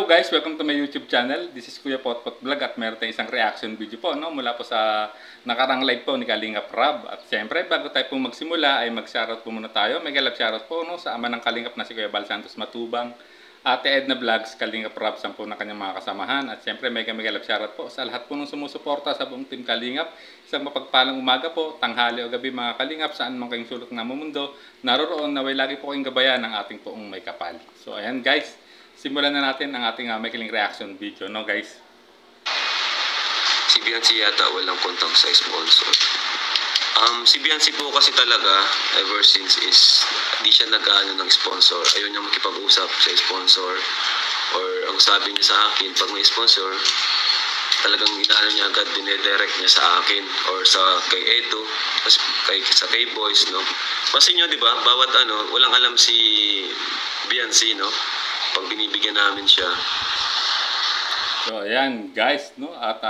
Hello guys, welcome to my YouTube channel. This is Kuya Potpot Vlog at meron tayong isang reaction video po mula po sa nakarang live po ni Kalingap Rab. At siyempre, bago tayo po magsimula ay mag-shoutout po muna tayo. May galap shoutout po sa ama ng Kalingap na si Kuya Bal Santos Matubang, Ate Edna Vlogs, Kalingap Rab, 10 na kanyang mga kasamahan. At siyempre, may galap shoutout po sa lahat po ng sumusuporta sa buong team Kalingap. Isang mapagpalang umaga po, tanghali o gabi mga Kalingap, saan man kayong sulok na mundo, naroroon naway lagi po kayong gabayan ng ating poong may kapal. So ayan guys, simulan na natin ang ating maikling reaction video, no guys? Si Biancy yata walang kontakt sa sponsor. Si Biancy po kasi talaga, ever since is, di siya nag-ano ng sponsor. Ayaw niya makipag-usap sa sponsor. Or ang sabi niya sa akin, pag may sponsor, talagang inaano niya agad, dinedirect niya sa akin. Or sa kay Edo, sa kay Boys, no? Kasi nyo, di ba, bawat walang alam si Biancy, no? Pag binibigyan namin siya. So ayan guys, no, at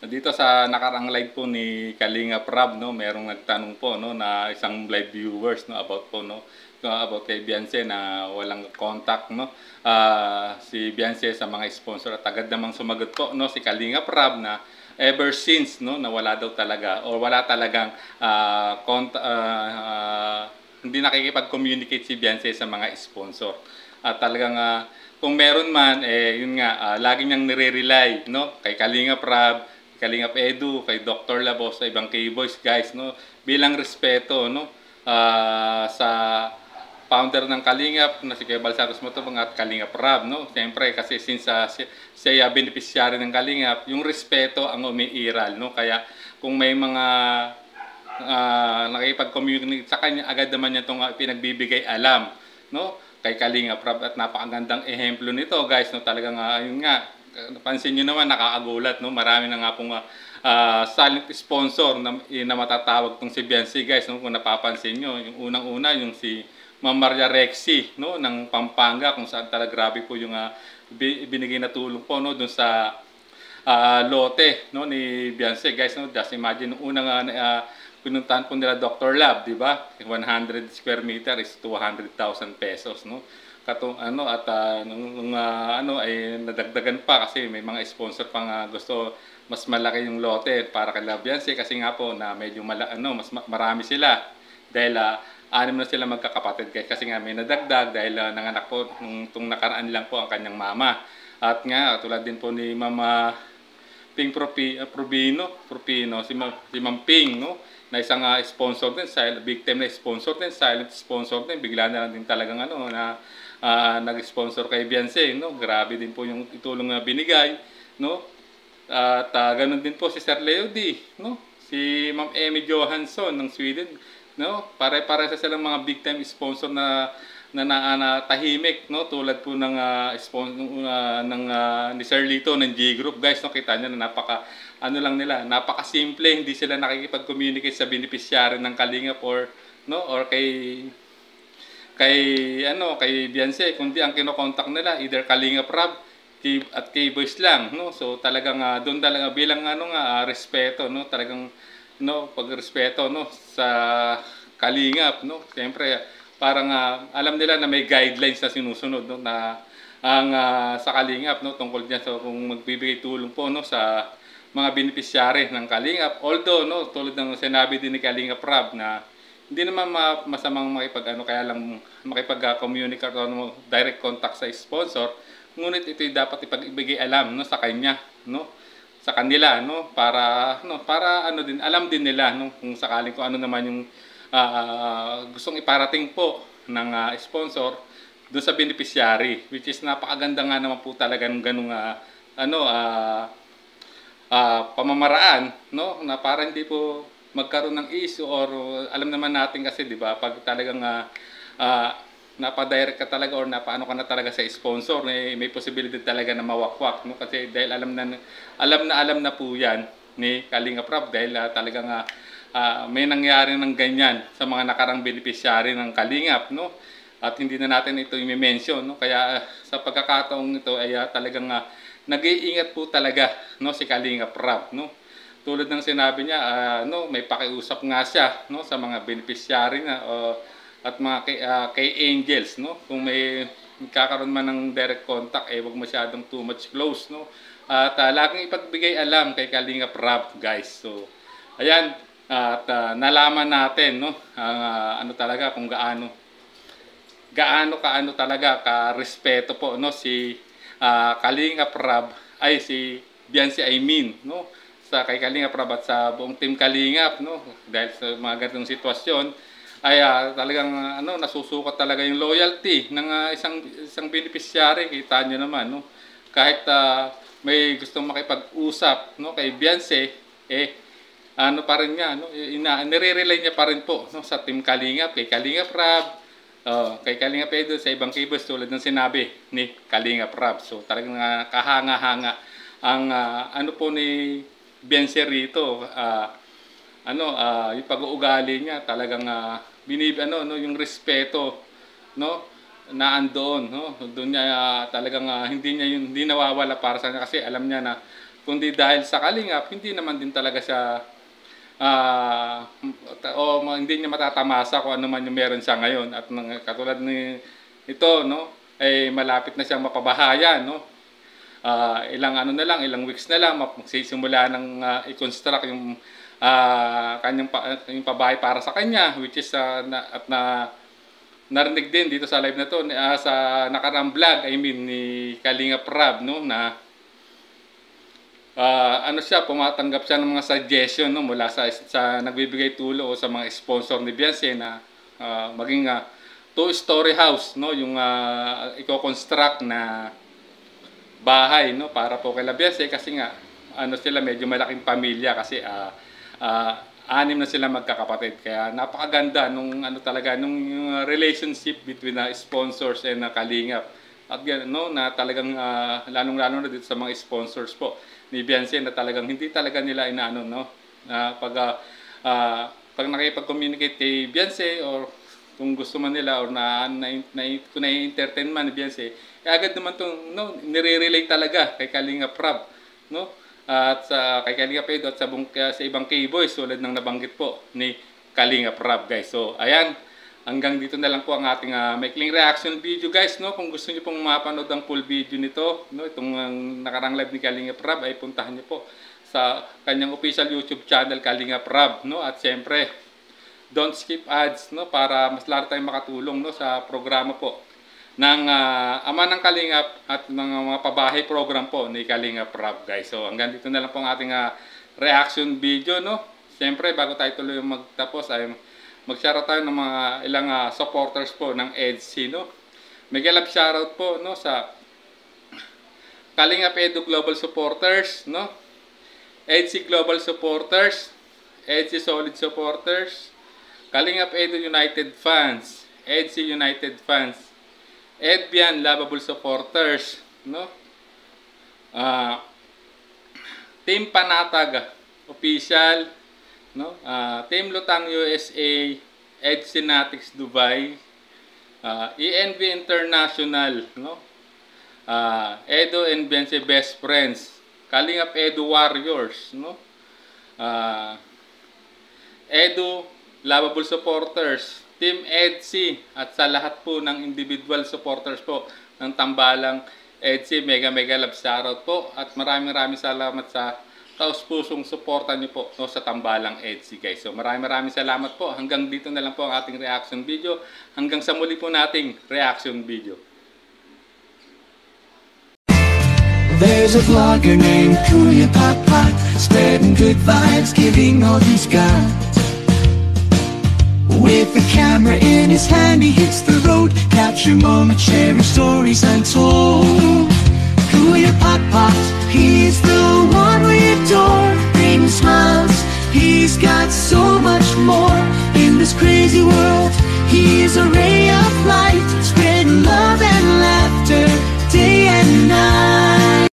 dito sa nakarang live po ni Kalingap Rab, no, merong nagtanong po na isang live viewers about po about kay Biancy na walang contact si Biancy sa mga sponsor, at agad namang sumagot po si Kalingap Rab na ever since na wala daw talaga or wala talagang hindi nakikipag-communicate si Biancy sa mga sponsor. At talagang kung meron man, yun nga, lagi niyang nire-rely kay Kalingap Rab, Kalingap Edu, kay Dr. Labos, sa ibang K-Boys guys, bilang respeto sa founder ng Kalingap na si Kuya Bal Santos Matubang at Kalingap Rab. Siyempre kasi since siya beneficiary ng Kalingap, yung respeto ang umiiral. Kaya kung may mga nakipag-communicate sa kanya, agad naman niya itong pinagbibigay alam kay Kalingap Rab, at napakagandang ehemplo nito guys, talagang yun nga, napansin niyo naman, nakakagulat, marami na nga pong silent sponsor na matatawag tong si Biancy guys, kung napapansin niyo, yung unang-una yung si Ma'am Maria Rexy ng Pampanga, kung saan talaga grabe po yung binigay na tulong po dun sa lote ni Biancy guys, just imagine nung unang pinuntahan po nila Dr. Lab, di ba? 100 square meter is 200,000 pesos, ay nadagdagan pa kasi may mga sponsor pang gusto mas malaki yung lote para kay Biancy, kasi nga po na medyo mas marami sila dahil 6 na sila magkakapatid guys, kasi nga may nadagdag dahil nanganak po nung nakaraan lang po ang kanyang mama. At nga tulad din po ni Mama Ping Propino, si Ma'am Ping, na isang sponsor din, big time na sponsor din, silent sponsor din, bigla na lang din talagang nag-sponsor kay Biancy, grabe din po yung itulong na binigay, at ganun din po si Sir Leo D, si Ma'am Amy Johansson ng Sweden, pare-pare sa silang mga big time sponsor na tahimik, tulad po ng sponsor ni Sir Lito ng G Group guys, kita niyo na napaka-simple, hindi sila nakikipag-communicate sa beneficiary ng Kalingap or kay Biancy, kundi ang kino-contact nila either Kalingap Rab at K-Boys lang, so talagang doon talaga bilang respeto, talagang pagrespeto sa Kalingap, siyempre parang alam nila na may guidelines na sinusunod na sa Kalingap tungkol diyan, so kung magbibigay tulong po sa mga beneficiary ng Kalingap, although tulad ng sinabi din ni Kalingap Rab na hindi naman masamang kaya lang makipag-communicate o direct contact sa sponsor, ngunit ito'y dapat ipag-ibigay alam sa kanya, sa kanila, para din alam din nila kung sakaling kung ano naman yung gustong iparating po ng sponsor doon sa beneficiary, which is napakaganda nga naman po talaga ng ganung pamamaraan, na para hindi po magkaroon ng issue, or alam naman natin kasi, di ba, pag talagang napadirect ka talaga or napaano ka na talaga sa sponsor, may posibilidad talaga na mawakwak, kasi dahil alam na po yan ni Kalingap Rab, dahil talagang may nangyari ng ganyan sa mga nakarang beneficiary ng Kalingap, at hindi na natin ito i-mention, kaya sa pagkakataong ito ay talagang nag-iingat po talaga si Kalingap Rab, tulad ng sinabi niya, may pakiusap nga siya sa mga beneficiary na at mga kay Angels, no? Kung may kakaroon man ng direct contact, wag masyadong too much close, no? At laging ipagbigay alam kay Kalingap Rab, guys. So ayan, at nalaman natin, no, ang ano talaga, kung gaano talaga ka-respeto po, no, si Kalingap Rab, ay si Biancy, I mean, no, sa kay Kalingap Rab at sa buong team Kalingap, no, dahil sa mga ganitong sitwasyon ay talagang nasusukat talaga yung loyalty ng isang beneficiary. Kita nyo naman, no, kahit may gustong makipag-usap, no, kay Biancy, pa rin niya, no, nire-relay niya pa rin po, no, sa team Kalingap, kay Kalingap Rab, kay Kalingap Edo, sa ibang cables tulad ng sinabi ni Kalingap Rab. So talagang kahanga-hanga ang po ni Biancy rito, yung pag-uugali niya, talagang yung respeto, no, na andoon, no, doon niya talagang hindi nawawala para sa kanya, kasi alam niya na kundi dahil sa Kalingap, hindi naman din talaga siya hindi niya matatamasa kung ano man yung meron siya ngayon. At katulad ni ito, no, ay malapit na siyang mapabahayan, no. Ilang weeks na lang magsisimula ng i-construct yung kanyang yung pabahay para sa kanya, which is narinig din dito sa live na to, sa nakarang vlog, I mean, ni Kalingap Rab, no, na pumatanggap siya ng mga suggestion, no, mula sa nagbibigay tulong o sa mga sponsor ni Biancy na maging 2-story house, no, yung i-construct na bahay, no, para po kay Biancy, kasi nga sila medyo malaking pamilya, kasi 6 na sila magkakapatid, kaya napakaganda nung relationship between sponsors and Kalingap. At no, na talagang lalong-lalo na dito sa mga sponsors po ni Biancy, na talagang hindi talaga nila no, na pag nakipag-communicate kay Biancy, or kung gusto man nila, or kung na-entertain man ni Biancy, agad naman itong nire-relate talaga kay Kalingap Rab, no, at kay Kalingap Edo, at sa ibang K-boys tulad ng nabanggit po ni Kalingap Rab, guys. So ayan, hanggang dito na lang po ang ating maikling reaction video, guys, no. Kung gusto niyo pong mapanood ang full video nito, no, itong nakarang live ni Kalingap Rab, ay puntahan niyo po sa kanyang official YouTube channel, Kalingap Rab, no. At siyempre, don't skip ads, no, para mas lalo tayong makatulong, no, sa programa po ng Ama ng Kalingap at ng mga pabahay program po ni Kalingap Rab, guys. So hanggang dito na lang po ang ating reaction video, no. Siyempre, bago tayo tuloy magtapos, ay mag-shoutout tayo ng mga ilang supporters po ng EDC, no. Mega love shoutout po, no, sa Kalingap Edu Global Supporters, no, EDC Global Supporters, EDC Solid Supporters, Kalingap Edu United Fans, EDC United Fans, Edbian Lovable Supporters, no, Team Panatag Official, no, Team Lutang USA, Edsinatics Dubai, ENV International, no, Edo and Biancy Best Friends, Kalingap Edu Warriors, no, Edu Lovable Supporters, Team EDC, at sa lahat po ng individual supporters po ng Tambalang EDC, mega love shoutout po, at maraming salamat sa taus-pusong suporta niyo po, no, sa Tambalang EDC, guys. So maraming salamat po. Hanggang dito na lang po ang ating reaction video. Hanggang sa muli po nating reaction video. There's a vlogger named Kuya Papa, spreading good vibes, giving all he's got. With the camera in his hand, he hits the road, capture moments, sharing stories untold. Kuya Papa, he's the one we adore, bringing smiles, he's got so much more. In this crazy world, he is a ray of